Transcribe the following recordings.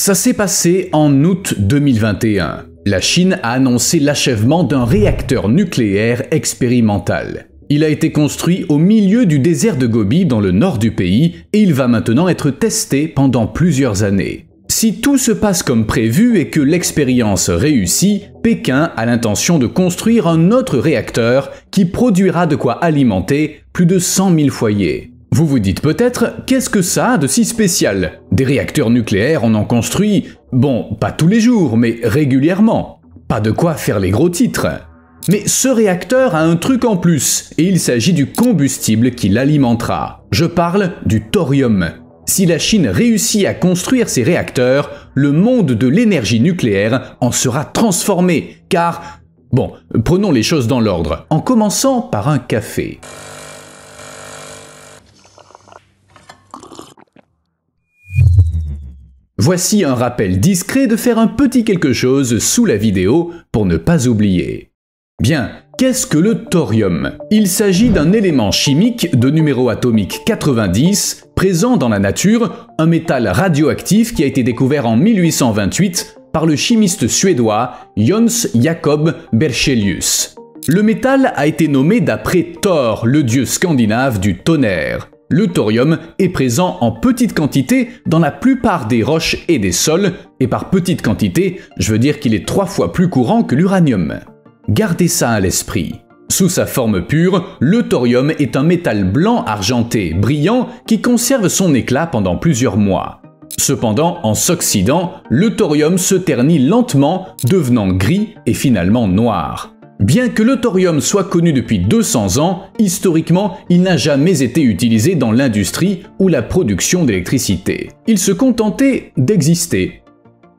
Ça s'est passé en août 2021. La Chine a annoncé l'achèvement d'un réacteur nucléaire expérimental. Il a été construit au milieu du désert de Gobi dans le nord du pays et il va maintenant être testé pendant plusieurs années. Si tout se passe comme prévu et que l'expérience réussit, Pékin a l'intention de construire un autre réacteur qui produira de quoi alimenter plus de 100 000 foyers. Vous vous dites peut-être, qu'est-ce que ça a de si spécial? Des réacteurs nucléaires, on en construit, bon, pas tous les jours, mais régulièrement. Pas de quoi faire les gros titres. Mais ce réacteur a un truc en plus, et il s'agit du combustible qui l'alimentera. Je parle du thorium. Si la Chine réussit à construire ces réacteurs, le monde de l'énergie nucléaire en sera transformé, car... Bon, prenons les choses dans l'ordre, en commençant par un café. Voici un rappel discret de faire un petit quelque chose sous la vidéo pour ne pas oublier. Bien, qu'est-ce que le thorium? Il s'agit d'un élément chimique de numéro atomique 90, présent dans la nature, un métal radioactif qui a été découvert en 1828 par le chimiste suédois Jöns Jacob Berzelius. Le métal a été nommé d'après Thor, le dieu scandinave du tonnerre. Le thorium est présent en petite quantité dans la plupart des roches et des sols, et par petite quantité, je veux dire qu'il est 3 fois plus courant que l'uranium. Gardez ça à l'esprit. Sous sa forme pure, le thorium est un métal blanc argenté, brillant, qui conserve son éclat pendant plusieurs mois. Cependant, en s'oxydant, le thorium se ternit lentement, devenant gris et finalement noir. Bien que le thorium soit connu depuis 200 ans, historiquement, il n'a jamais été utilisé dans l'industrie ou la production d'électricité. Il se contentait d'exister.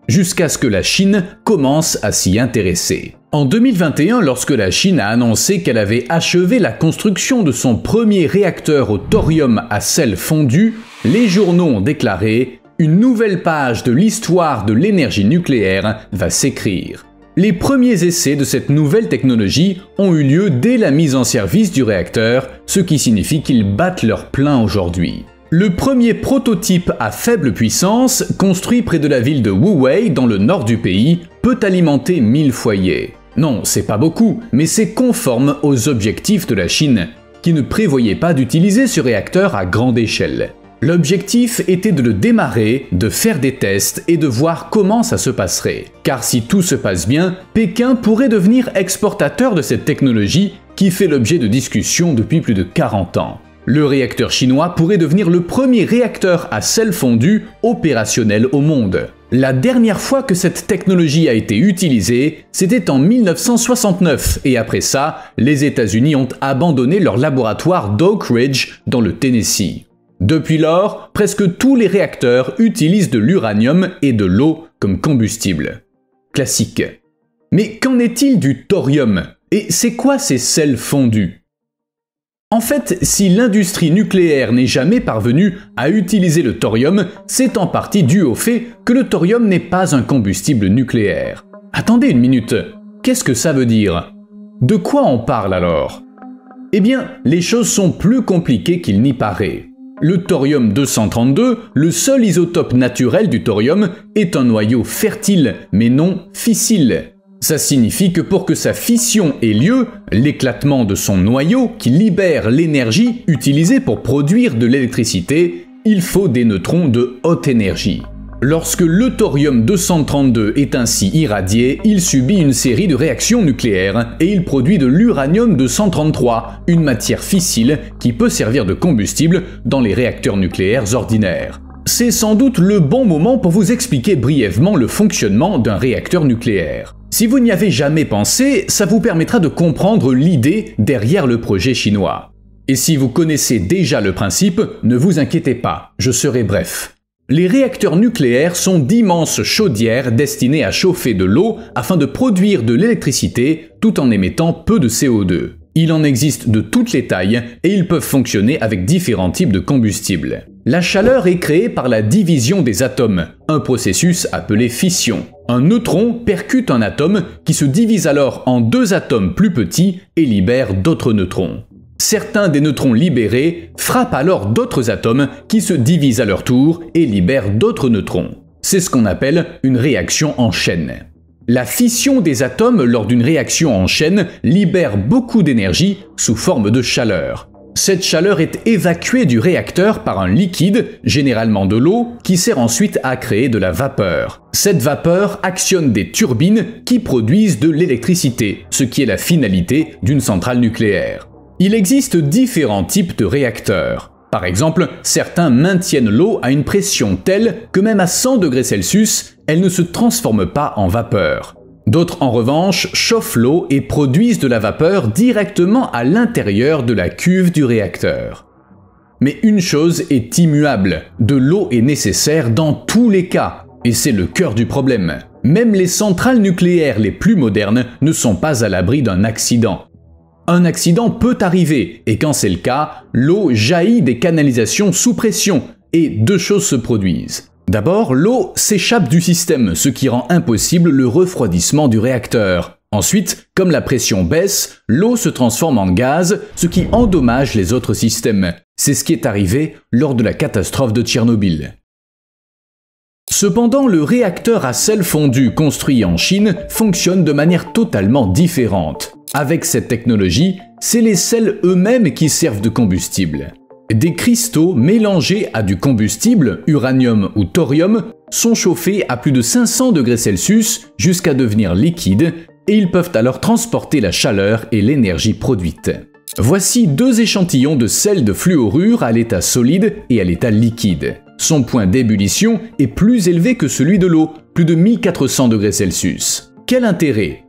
Jusqu'à ce que la Chine commence à s'y intéresser. En 2021, lorsque la Chine a annoncé qu'elle avait achevé la construction de son premier réacteur au thorium à sel fondu, les journaux ont déclaré « Une nouvelle page de l'histoire de l'énergie nucléaire va s'écrire ». Les premiers essais de cette nouvelle technologie ont eu lieu dès la mise en service du réacteur, ce qui signifie qu'ils battent leur plein aujourd'hui. Le premier prototype à faible puissance, construit près de la ville de Wuwei dans le nord du pays, peut alimenter 1000 foyers. Non, c'est pas beaucoup, mais c'est conforme aux objectifs de la Chine, qui ne prévoyait pas d'utiliser ce réacteur à grande échelle. L'objectif était de le démarrer, de faire des tests et de voir comment ça se passerait. Car si tout se passe bien, Pékin pourrait devenir exportateur de cette technologie qui fait l'objet de discussions depuis plus de 40 ans. Le réacteur chinois pourrait devenir le premier réacteur à sel fondu opérationnel au monde. La dernière fois que cette technologie a été utilisée, c'était en 1969 et après ça, les États-Unis ont abandonné leur laboratoire d'Oak Ridge dans le Tennessee. Depuis lors, presque tous les réacteurs utilisent de l'uranium et de l'eau comme combustible. Classique. Mais qu'en est-il du thorium? Et c'est quoi ces sels fondus? En fait, si l'industrie nucléaire n'est jamais parvenue à utiliser le thorium, c'est en partie dû au fait que le thorium n'est pas un combustible nucléaire. Attendez une minute, qu'est-ce que ça veut dire? De quoi on parle alors? Eh bien, les choses sont plus compliquées qu'il n'y paraît. Le thorium-232, le seul isotope naturel du thorium, est un noyau fertile, mais non fissile. Ça signifie que pour que sa fission ait lieu, l'éclatement de son noyau, qui libère l'énergie utilisée pour produire de l'électricité, il faut des neutrons de haute énergie. Lorsque le thorium-232 est ainsi irradié, il subit une série de réactions nucléaires et il produit de l'uranium-233, une matière fissile qui peut servir de combustible dans les réacteurs nucléaires ordinaires. C'est sans doute le bon moment pour vous expliquer brièvement le fonctionnement d'un réacteur nucléaire. Si vous n'y avez jamais pensé, ça vous permettra de comprendre l'idée derrière le projet chinois. Et si vous connaissez déjà le principe, ne vous inquiétez pas, je serai bref. Les réacteurs nucléaires sont d'immenses chaudières destinées à chauffer de l'eau afin de produire de l'électricité tout en émettant peu de CO2. Il en existe de toutes les tailles et ils peuvent fonctionner avec différents types de combustibles. La chaleur est créée par la division des atomes, un processus appelé fission. Un neutron percute un atome qui se divise alors en 2 atomes plus petits et libère d'autres neutrons. Certains des neutrons libérés frappent alors d'autres atomes qui se divisent à leur tour et libèrent d'autres neutrons. C'est ce qu'on appelle une réaction en chaîne. La fission des atomes lors d'une réaction en chaîne libère beaucoup d'énergie sous forme de chaleur. Cette chaleur est évacuée du réacteur par un liquide, généralement de l'eau, qui sert ensuite à créer de la vapeur. Cette vapeur actionne des turbines qui produisent de l'électricité, ce qui est la finalité d'une centrale nucléaire. Il existe différents types de réacteurs. Par exemple, certains maintiennent l'eau à une pression telle que même à 100 degrés Celsius, elle ne se transforme pas en vapeur. D'autres, en revanche, chauffent l'eau et produisent de la vapeur directement à l'intérieur de la cuve du réacteur. Mais une chose est immuable, de l'eau est nécessaire dans tous les cas, et c'est le cœur du problème. Même les centrales nucléaires les plus modernes ne sont pas à l'abri d'un accident. Un accident peut arriver, et quand c'est le cas, l'eau jaillit des canalisations sous pression, et deux choses se produisent. D'abord, l'eau s'échappe du système, ce qui rend impossible le refroidissement du réacteur. Ensuite, comme la pression baisse, l'eau se transforme en gaz, ce qui endommage les autres systèmes. C'est ce qui est arrivé lors de la catastrophe de Tchernobyl. Cependant, le réacteur à sel fondu construit en Chine fonctionne de manière totalement différente. Avec cette technologie, c'est les sels eux-mêmes qui servent de combustible. Des cristaux mélangés à du combustible, uranium ou thorium, sont chauffés à plus de 500 degrés Celsius jusqu'à devenir liquides et ils peuvent alors transporter la chaleur et l'énergie produite. Voici deux échantillons de sel de fluorure à l'état solide et à l'état liquide. Son point d'ébullition est plus élevé que celui de l'eau, plus de 1400 degrés Celsius. Quel intérêt?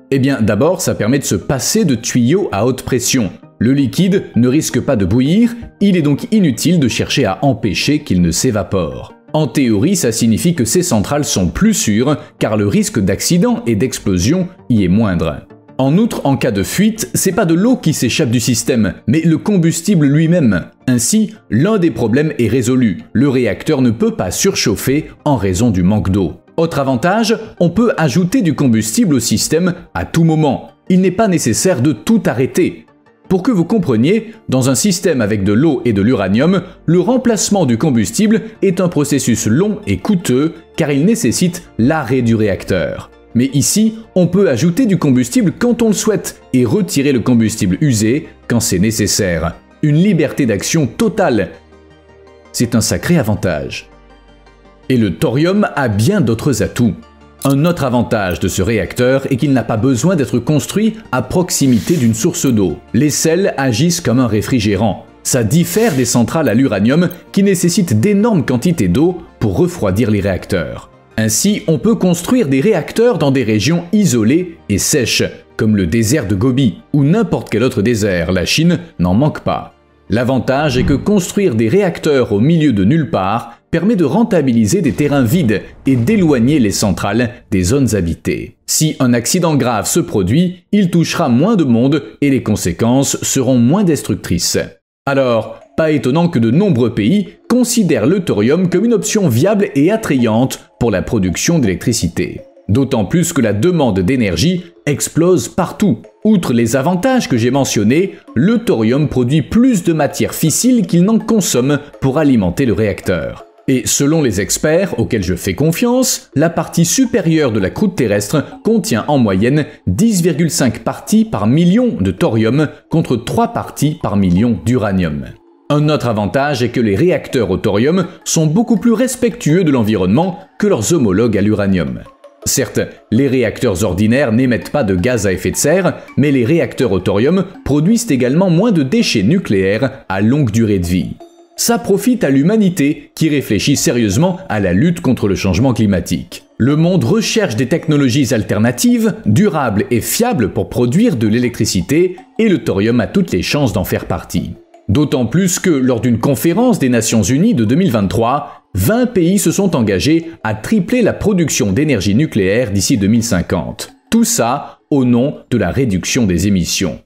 Eh bien, d'abord, ça permet de se passer de tuyaux à haute pression. Le liquide ne risque pas de bouillir, il est donc inutile de chercher à empêcher qu'il ne s'évapore. En théorie, ça signifie que ces centrales sont plus sûres, car le risque d'accident et d'explosion y est moindre. En outre, en cas de fuite, c'est pas de l'eau qui s'échappe du système, mais le combustible lui-même. Ainsi, l'un des problèmes est résolu, le réacteur ne peut pas surchauffer en raison du manque d'eau. Autre avantage, on peut ajouter du combustible au système à tout moment. Il n'est pas nécessaire de tout arrêter. Pour que vous compreniez, dans un système avec de l'eau et de l'uranium, le remplacement du combustible est un processus long et coûteux car il nécessite l'arrêt du réacteur. Mais ici, on peut ajouter du combustible quand on le souhaite et retirer le combustible usé quand c'est nécessaire. Une liberté d'action totale. C'est un sacré avantage. Et le thorium a bien d'autres atouts. Un autre avantage de ce réacteur est qu'il n'a pas besoin d'être construit à proximité d'une source d'eau. Les sels agissent comme un réfrigérant. Ça diffère des centrales à l'uranium qui nécessitent d'énormes quantités d'eau pour refroidir les réacteurs. Ainsi, on peut construire des réacteurs dans des régions isolées et sèches, comme le désert de Gobi ou n'importe quel autre désert, la Chine n'en manque pas. L'avantage est que construire des réacteurs au milieu de nulle part permet de rentabiliser des terrains vides et d'éloigner les centrales des zones habitées. Si un accident grave se produit, il touchera moins de monde et les conséquences seront moins destructrices. Alors, pas étonnant que de nombreux pays considèrent le thorium comme une option viable et attrayante pour la production d'électricité. D'autant plus que la demande d'énergie explose partout. Outre les avantages que j'ai mentionnés, le thorium produit plus de matière fissile qu'il n'en consomme pour alimenter le réacteur. Et selon les experts auxquels je fais confiance, la partie supérieure de la croûte terrestre contient en moyenne 10,5 parties par million de thorium contre 3 parties par million d'uranium. Un autre avantage est que les réacteurs au thorium sont beaucoup plus respectueux de l'environnement que leurs homologues à l'uranium. Certes, les réacteurs ordinaires n'émettent pas de gaz à effet de serre, mais les réacteurs au thorium produisent également moins de déchets nucléaires à longue durée de vie. Ça profite à l'humanité qui réfléchit sérieusement à la lutte contre le changement climatique. Le monde recherche des technologies alternatives, durables et fiables pour produire de l'électricité, et le thorium a toutes les chances d'en faire partie. D'autant plus que, lors d'une conférence des Nations Unies de 2023, 20 pays se sont engagés à tripler la production d'énergie nucléaire d'ici 2050. Tout ça au nom de la réduction des émissions.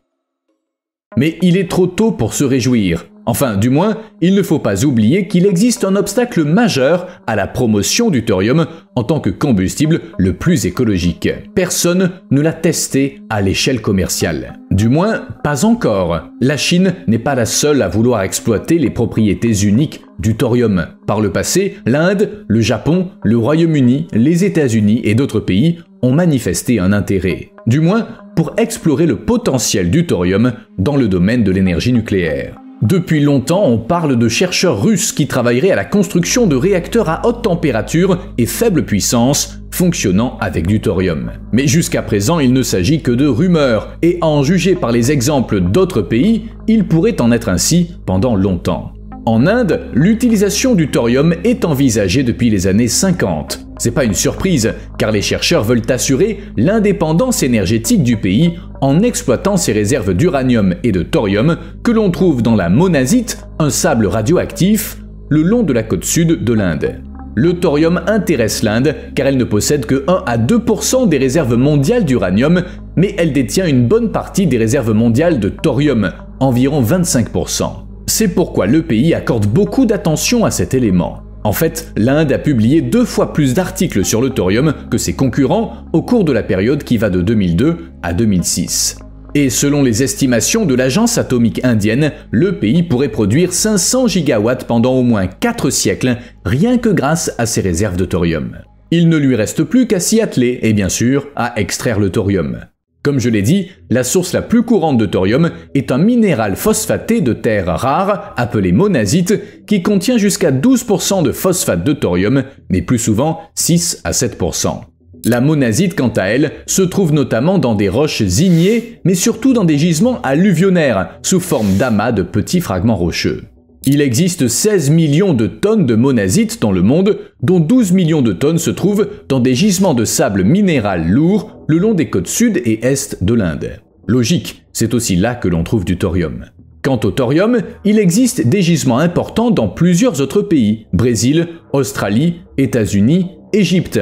Mais il est trop tôt pour se réjouir. Enfin, du moins, il ne faut pas oublier qu'il existe un obstacle majeur à la promotion du thorium en tant que combustible le plus écologique. Personne ne l'a testé à l'échelle commerciale. Du moins, pas encore. La Chine n'est pas la seule à vouloir exploiter les propriétés uniques du thorium. Par le passé, l'Inde, le Japon, le Royaume-Uni, les États-Unis et d'autres pays ont manifesté un intérêt. Du moins, pour explorer le potentiel du thorium dans le domaine de l'énergie nucléaire. Depuis longtemps, on parle de chercheurs russes qui travailleraient à la construction de réacteurs à haute température et faible puissance fonctionnant avec du thorium. Mais jusqu'à présent, il ne s'agit que de rumeurs, et à en juger par les exemples d'autres pays, il pourrait en être ainsi pendant longtemps. En Inde, l'utilisation du thorium est envisagée depuis les années 50. C'est pas une surprise, car les chercheurs veulent assurer l'indépendance énergétique du pays en exploitant ses réserves d'uranium et de thorium que l'on trouve dans la monazite, un sable radioactif, le long de la côte sud de l'Inde. Le thorium intéresse l'Inde car elle ne possède que 1 à 2% des réserves mondiales d'uranium, mais elle détient une bonne partie des réserves mondiales de thorium, environ 25%. C'est pourquoi le pays accorde beaucoup d'attention à cet élément. En fait, l'Inde a publié 2 fois plus d'articles sur le thorium que ses concurrents au cours de la période qui va de 2002 à 2006. Et selon les estimations de l'agence atomique indienne, le pays pourrait produire 500 gigawatts pendant au moins 4 siècles, rien que grâce à ses réserves de thorium. Il ne lui reste plus qu'à s'y atteler et bien sûr à extraire le thorium. Comme je l'ai dit, la source la plus courante de thorium est un minéral phosphaté de terre rare appelé monazite qui contient jusqu'à 12% de phosphate de thorium, mais plus souvent 6 à 7%. La monazite, quant à elle, se trouve notamment dans des roches ignées, mais surtout dans des gisements alluvionnaires, sous forme d'amas de petits fragments rocheux. Il existe 16 millions de tonnes de monazite dans le monde, dont 12 millions de tonnes se trouvent dans des gisements de sable minéral lourd le long des côtes sud et est de l'Inde. Logique, c'est aussi là que l'on trouve du thorium. Quant au thorium, il existe des gisements importants dans plusieurs autres pays, Brésil, Australie, États-Unis, Égypte.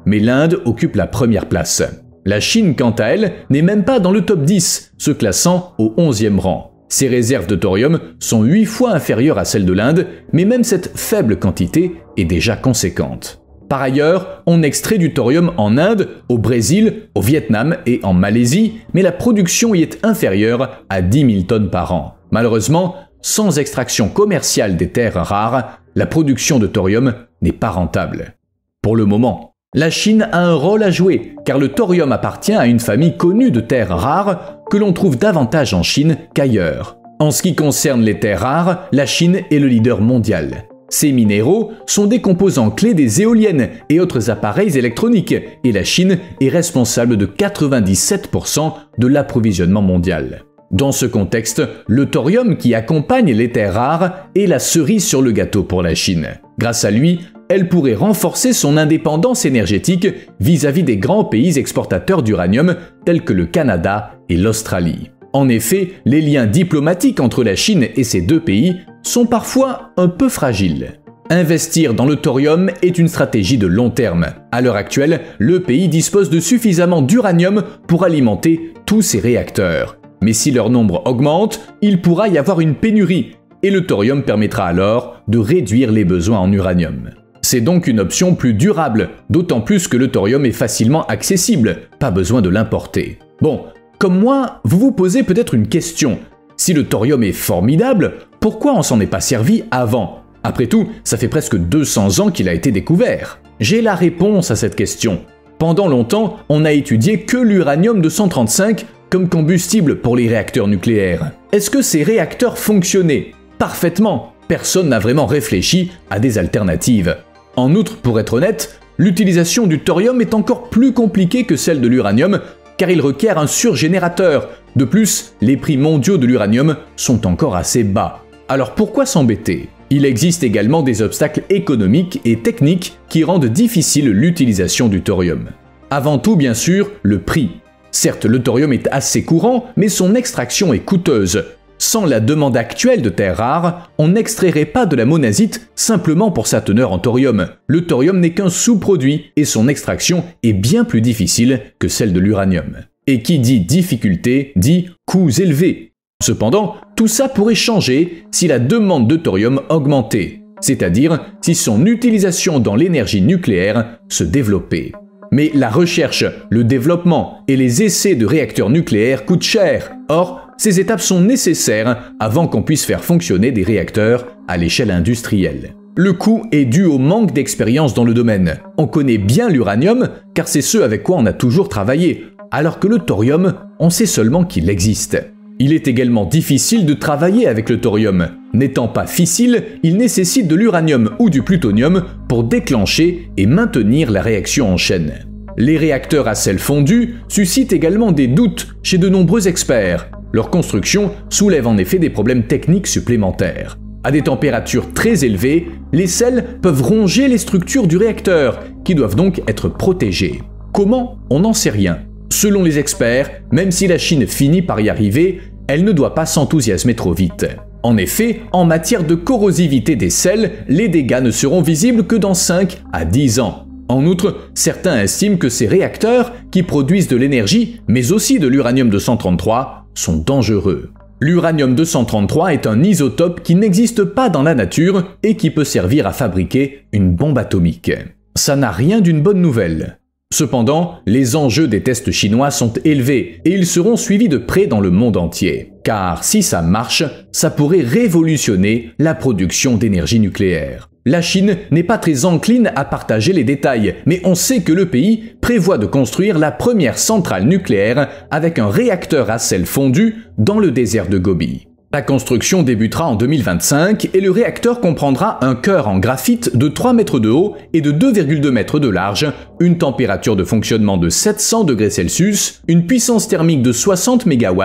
Mais l'Inde occupe la première place. La Chine, quant à elle, n'est même pas dans le top 10, se classant au 11e rang. Ses réserves de thorium sont 8 fois inférieures à celles de l'Inde, mais même cette faible quantité est déjà conséquente. Par ailleurs, on extrait du thorium en Inde, au Brésil, au Vietnam et en Malaisie, mais la production y est inférieure à 10 000 tonnes par an. Malheureusement, sans extraction commerciale des terres rares, la production de thorium n'est pas rentable. Pour le moment. La Chine a un rôle à jouer, car le thorium appartient à une famille connue de terres rares que l'on trouve davantage en Chine qu'ailleurs. En ce qui concerne les terres rares, la Chine est le leader mondial. Ces minéraux sont des composants clés des éoliennes et autres appareils électroniques, et la Chine est responsable de 97% de l'approvisionnement mondial. Dans ce contexte, le thorium qui accompagne les terres rares est la cerise sur le gâteau pour la Chine. Grâce à lui, elle pourrait renforcer son indépendance énergétique vis-à-vis des grands pays exportateurs d'uranium tels que le Canada et l'Australie. En effet, les liens diplomatiques entre la Chine et ces deux pays sont parfois un peu fragiles. Investir dans le thorium est une stratégie de long terme. À l'heure actuelle, le pays dispose de suffisamment d'uranium pour alimenter tous ses réacteurs. Mais si leur nombre augmente, il pourra y avoir une pénurie, et le thorium permettra alors de réduire les besoins en uranium. C'est donc une option plus durable, d'autant plus que le thorium est facilement accessible, pas besoin de l'importer. Bon, comme moi, vous vous posez peut-être une question. Si le thorium est formidable, pourquoi on s'en est pas servi avant? Après tout, ça fait presque 200 ans qu'il a été découvert. J'ai la réponse à cette question. Pendant longtemps, on a étudié que l'uranium-235 comme combustible pour les réacteurs nucléaires. Est-ce que ces réacteurs fonctionnaient? Parfaitement. Personne n'a vraiment réfléchi à des alternatives. En outre, pour être honnête, l'utilisation du thorium est encore plus compliquée que celle de l'uranium, car il requiert un surgénérateur. De plus, les prix mondiaux de l'uranium sont encore assez bas. Alors pourquoi s'embêter? Il existe également des obstacles économiques et techniques qui rendent difficile l'utilisation du thorium. Avant tout, bien sûr, le prix. Certes, le thorium est assez courant, mais son extraction est coûteuse. Sans la demande actuelle de terres rares, on n'extrairait pas de la monazite simplement pour sa teneur en thorium. Le thorium n'est qu'un sous-produit et son extraction est bien plus difficile que celle de l'uranium. Et qui dit difficulté dit coûts élevés. Cependant, tout ça pourrait changer si la demande de thorium augmentait, c'est-à-dire si son utilisation dans l'énergie nucléaire se développait. Mais la recherche, le développement et les essais de réacteurs nucléaires coûtent cher. Or, ces étapes sont nécessaires avant qu'on puisse faire fonctionner des réacteurs à l'échelle industrielle. Le coût est dû au manque d'expérience dans le domaine. On connaît bien l'uranium, car c'est ce avec quoi on a toujours travaillé, alors que le thorium, on sait seulement qu'il existe. Il est également difficile de travailler avec le thorium. N'étant pas fissile, il nécessite de l'uranium ou du plutonium pour déclencher et maintenir la réaction en chaîne. Les réacteurs à sel fondu suscitent également des doutes chez de nombreux experts. Leur construction soulève en effet des problèmes techniques supplémentaires. À des températures très élevées, les sels peuvent ronger les structures du réacteur, qui doivent donc être protégées. Comment? On n'en sait rien. Selon les experts, même si la Chine finit par y arriver, elle ne doit pas s'enthousiasmer trop vite. En effet, en matière de corrosivité des sels, les dégâts ne seront visibles que dans 5 à 10 ans. En outre, certains estiment que ces réacteurs, qui produisent de l'énergie, mais aussi de l'uranium-233, sont dangereux. L'uranium-233 est un isotope qui n'existe pas dans la nature et qui peut servir à fabriquer une bombe atomique. Ça n'a rien d'une bonne nouvelle. Cependant, les enjeux des tests chinois sont élevés et ils seront suivis de près dans le monde entier. Car si ça marche, ça pourrait révolutionner la production d'énergie nucléaire. La Chine n'est pas très encline à partager les détails, mais on sait que le pays prévoit de construire la première centrale nucléaire avec un réacteur à sel fondu dans le désert de Gobi. La construction débutera en 2025 et le réacteur comprendra un cœur en graphite de 3 mètres de haut et de 2,2 mètres de large, une température de fonctionnement de 700 degrés Celsius, une puissance thermique de 60 MW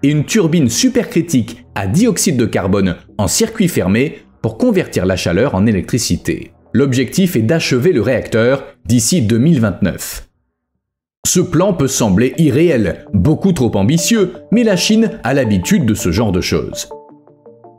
et une turbine supercritique à dioxyde de carbone en circuit fermé pour convertir la chaleur en électricité. L'objectif est d'achever le réacteur d'ici 2029. Ce plan peut sembler irréel, beaucoup trop ambitieux, mais la Chine a l'habitude de ce genre de choses.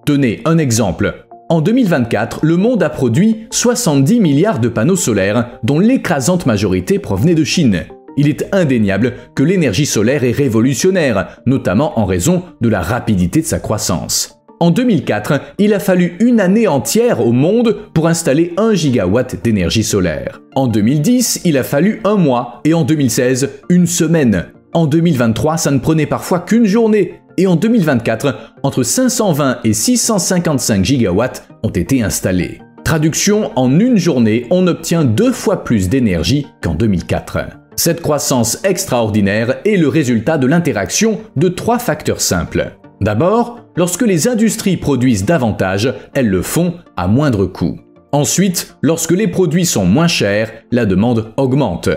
Tenez un exemple. En 2024, le monde a produit 70 milliards de panneaux solaires, dont l'écrasante majorité provenait de Chine. Il est indéniable que l'énergie solaire est révolutionnaire, notamment en raison de la rapidité de sa croissance. En 2004, il a fallu une année entière au monde pour installer 1 gigawatt d'énergie solaire. En 2010, il a fallu un mois et en 2016, une semaine. En 2023, ça ne prenait parfois qu'une journée. Et en 2024, entre 520 et 655 gigawatts ont été installés. Traduction, en une journée, on obtient 2 fois plus d'énergie qu'en 2004. Cette croissance extraordinaire est le résultat de l'interaction de 3 facteurs simples. D'abord, lorsque les industries produisent davantage, elles le font à moindre coût. Ensuite, lorsque les produits sont moins chers, la demande augmente.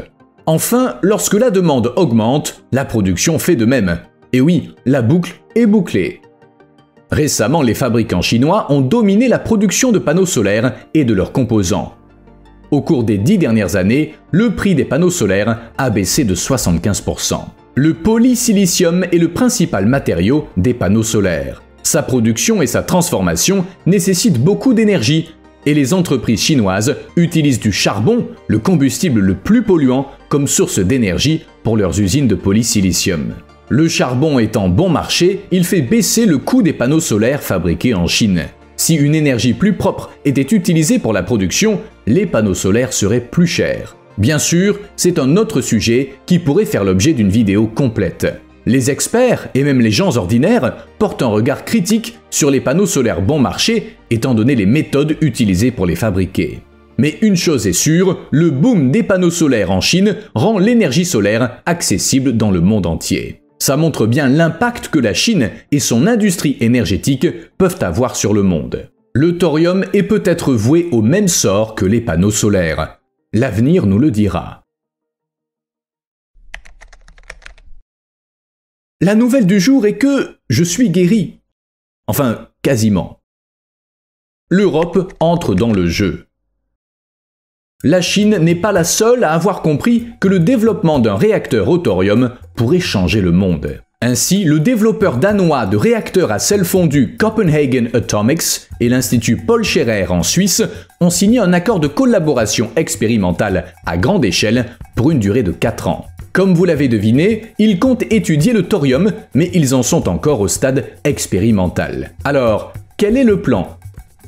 Enfin, lorsque la demande augmente, la production fait de même. Et oui, la boucle est bouclée. Récemment, les fabricants chinois ont dominé la production de panneaux solaires et de leurs composants. Au cours des 10 dernières années, le prix des panneaux solaires a baissé de 75%. Le polysilicium est le principal matériau des panneaux solaires. Sa production et sa transformation nécessitent beaucoup d'énergie et les entreprises chinoises utilisent du charbon, le combustible le plus polluant, comme source d'énergie pour leurs usines de polysilicium. Le charbon étant bon marché, il fait baisser le coût des panneaux solaires fabriqués en Chine. Si une énergie plus propre était utilisée pour la production, les panneaux solaires seraient plus chers. Bien sûr, c'est un autre sujet qui pourrait faire l'objet d'une vidéo complète. Les experts, et même les gens ordinaires, portent un regard critique sur les panneaux solaires bon marché, étant donné les méthodes utilisées pour les fabriquer. Mais une chose est sûre, le boom des panneaux solaires en Chine rend l'énergie solaire accessible dans le monde entier. Ça montre bien l'impact que la Chine et son industrie énergétique peuvent avoir sur le monde. Le thorium est peut-être voué au même sort que les panneaux solaires. L'avenir nous le dira. La nouvelle du jour est que je suis guéri. Enfin, quasiment. L'Europe entre dans le jeu. La Chine n'est pas la seule à avoir compris que le développement d'un réacteur au thorium pourrait changer le monde. Ainsi, le développeur danois de réacteurs à sel fondu Copenhagen Atomics et l'Institut Paul Scherrer en Suisse ont signé un accord de collaboration expérimentale à grande échelle pour une durée de 4 ans. Comme vous l'avez deviné, ils comptent étudier le thorium, mais ils en sont encore au stade expérimental. Alors, quel est le plan ?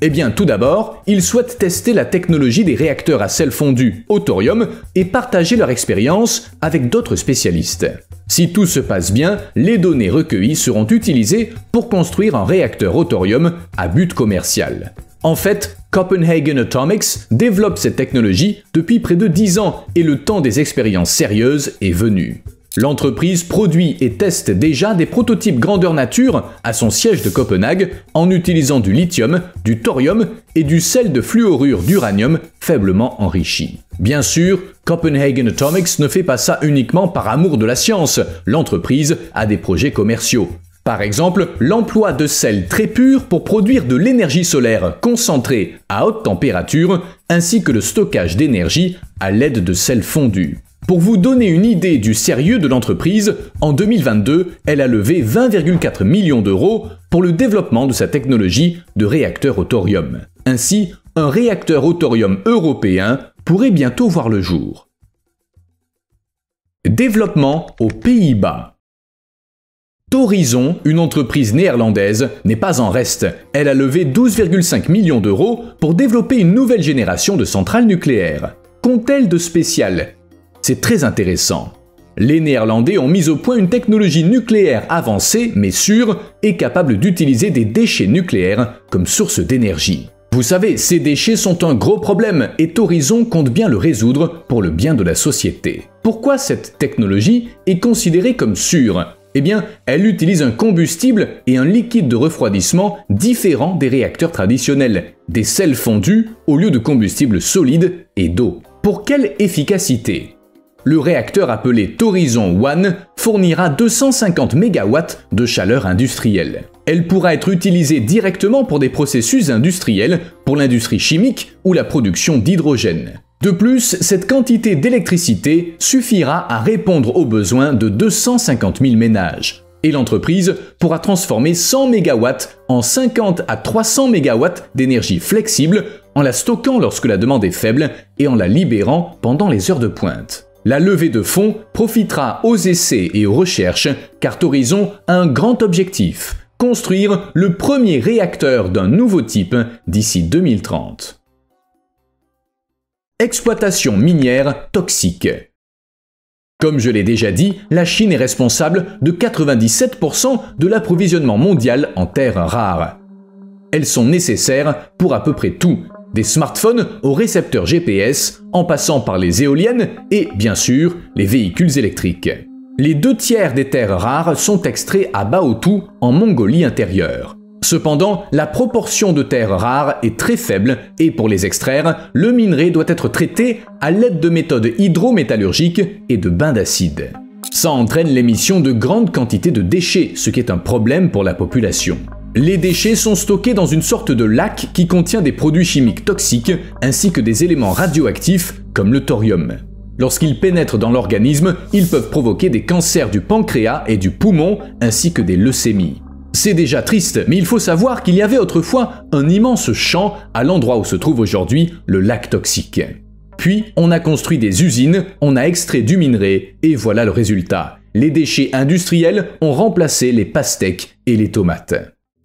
Eh bien, tout d'abord, ils souhaitent tester la technologie des réacteurs à sel fondu au thorium et partager leur expérience avec d'autres spécialistes. Si tout se passe bien, les données recueillies seront utilisées pour construire un réacteur au thorium à but commercial. En fait, Copenhagen Atomics développe cette technologie depuis près de 10 ans et le temps des expériences sérieuses est venu. L'entreprise produit et teste déjà des prototypes grandeur nature à son siège de Copenhague en utilisant du lithium, du thorium et du sel de fluorure d'uranium faiblement enrichi. Bien sûr, Copenhagen Atomics ne fait pas ça uniquement par amour de la science, l'entreprise a des projets commerciaux. Par exemple, l'emploi de sel très pur pour produire de l'énergie solaire concentrée à haute température, ainsi que le stockage d'énergie à l'aide de sel fondu. Pour vous donner une idée du sérieux de l'entreprise, en 2022, elle a levé 20,4 millions d'euros pour le développement de sa technologie de réacteur au thorium. Ainsi, un réacteur au thorium européen pourrait bientôt voir le jour. Développement aux Pays-Bas. Thorizon, une entreprise néerlandaise, n'est pas en reste. Elle a levé 12,5 millions d'euros pour développer une nouvelle génération de centrales nucléaires. Qu'ont-elles de spécial ? C'est très intéressant. Les Néerlandais ont mis au point une technologie nucléaire avancée mais sûre et capable d'utiliser des déchets nucléaires comme source d'énergie. Vous savez, ces déchets sont un gros problème et Thorizon compte bien le résoudre pour le bien de la société. Pourquoi cette technologie est considérée comme sûre ? Eh bien, elle utilise un combustible et un liquide de refroidissement différents des réacteurs traditionnels, des sels fondus au lieu de combustible solide et d'eau. Pour quelle efficacité ? Le réacteur appelé Thorizon One fournira 250 MW de chaleur industrielle. Elle pourra être utilisée directement pour des processus industriels, pour l'industrie chimique ou la production d'hydrogène. De plus, cette quantité d'électricité suffira à répondre aux besoins de 250 000 ménages. Et l'entreprise pourra transformer 100 MW en 50 à 300 MW d'énergie flexible en la stockant lorsque la demande est faible et en la libérant pendant les heures de pointe. La levée de fonds profitera aux essais et aux recherches car Thorizon a un grand objectif, construire le premier réacteur d'un nouveau type d'ici 2030. Exploitation minière toxique. Comme je l'ai déjà dit, la Chine est responsable de 97% de l'approvisionnement mondial en terres rares. Elles sont nécessaires pour à peu près tout, des smartphones aux récepteurs GPS, en passant par les éoliennes et, bien sûr, les véhicules électriques. Les 2/3 des terres rares sont extraits à Baotou, en Mongolie intérieure. Cependant, la proportion de terres rares est très faible et pour les extraire, le minerai doit être traité à l'aide de méthodes hydrométallurgiques et de bains d'acide. Ça entraîne l'émission de grandes quantités de déchets, ce qui est un problème pour la population. Les déchets sont stockés dans une sorte de lac qui contient des produits chimiques toxiques ainsi que des éléments radioactifs comme le thorium. Lorsqu'ils pénètrent dans l'organisme, ils peuvent provoquer des cancers du pancréas et du poumon ainsi que des leucémies. C'est déjà triste, mais il faut savoir qu'il y avait autrefois un immense champ à l'endroit où se trouve aujourd'hui le lac toxique. Puis, on a construit des usines, on a extrait du minerai, et voilà le résultat. Les déchets industriels ont remplacé les pastèques et les tomates.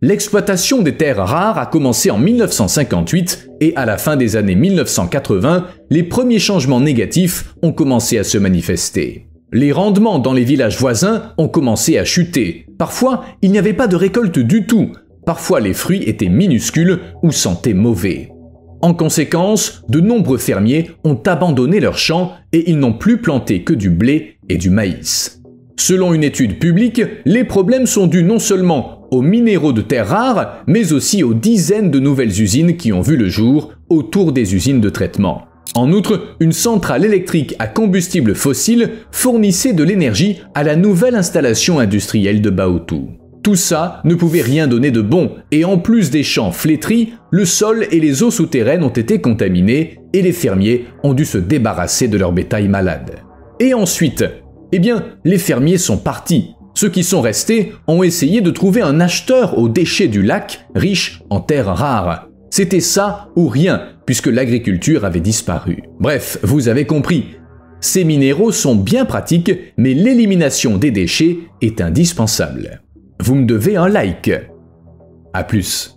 L'exploitation des terres rares a commencé en 1958 et à la fin des années 1980, les premiers changements négatifs ont commencé à se manifester. Les rendements dans les villages voisins ont commencé à chuter. Parfois, il n'y avait pas de récolte du tout. Parfois, les fruits étaient minuscules ou sentaient mauvais. En conséquence, de nombreux fermiers ont abandonné leurs champs et ils n'ont plus planté que du blé et du maïs. Selon une étude publique, les problèmes sont dus non seulement aux minéraux de terres rares, mais aussi aux dizaines de nouvelles usines qui ont vu le jour autour des usines de traitement. En outre, une centrale électrique à combustible fossile fournissait de l'énergie à la nouvelle installation industrielle de Baotou. Tout ça ne pouvait rien donner de bon, et en plus des champs flétris, le sol et les eaux souterraines ont été contaminés et les fermiers ont dû se débarrasser de leur bétail malade. Et ensuite, eh bien, les fermiers sont partis. Ceux qui sont restés ont essayé de trouver un acheteur aux déchets du lac, riche en terres rares. C'était ça ou rien, puisque l'agriculture avait disparu. Bref, vous avez compris. Ces minéraux sont bien pratiques, mais l'élimination des déchets est indispensable. Vous me devez un like. À plus.